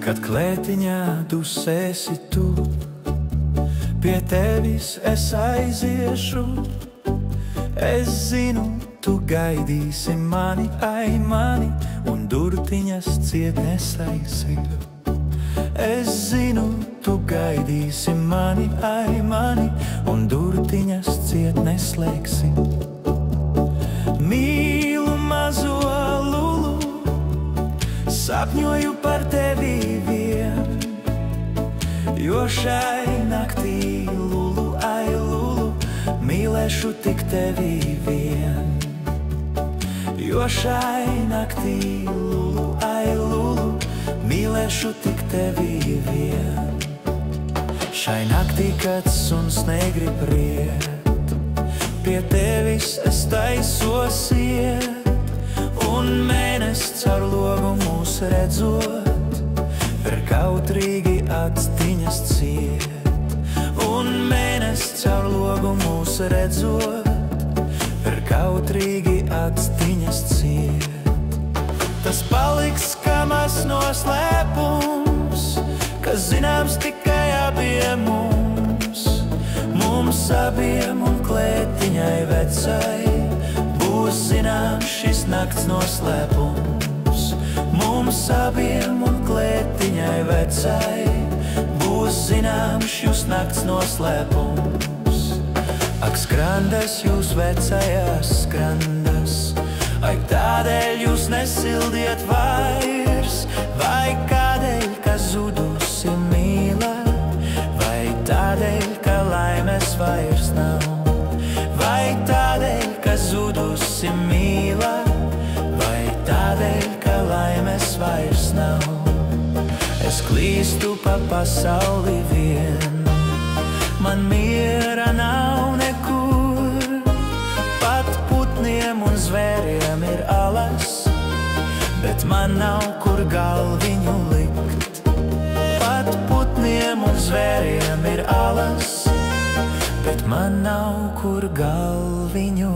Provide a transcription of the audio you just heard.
Kad klētiņā dusēsi tu, pie tevis es aiziešu. Es zinu, tu gaidīsi mani, ai mani, un durtiņas ciet nesaisi. Es zinu, tu gaidīsi mani, ai mani, un durtiņas ciet neslēgsi. Mīlu mazo lulu, sapņoju par tevi vien, jo šai naktī lulu, ai lulu, mīlēšu tik tevi vien. Jo šai naktī lulu, ai lulu, mīlēšu tik tevi vien. Šai naktī, kad suns negrib riet, pie tevis es taisos iet, un mēnesis caur logu mūs redzot, ver kautrīgi actiņas ciet. Un mēnesis caur logu mūs redzot, ver kautrīgi actiņas ciet. Tas paliks kā mazs noslēpums, kas zināms tikai abiem mums. Mums abiem un klētiņai vecai būs zināms šis nakts noslēpums. Mums abiem un klētiņai vecai būs zināms šis nakts noslēpums. Ak, skrandas jūs vecajās skrandas, ai tādēļ jūs nesildiet vairs, vai kādēļ, ka zudusi mīla, vai tādēļ, ka laimes vairs nav, vai tādēļ, ka zudusi mīla, vai tādēļ, ka laimes vairs nav. Es klīstu pa pasauli vien, man miera nav nekur, pat putniem un zvēriem ir alas, bet man nav kur galviņu likt. Pat putniem un zvēriem ir alas, bet man nav kur galviņu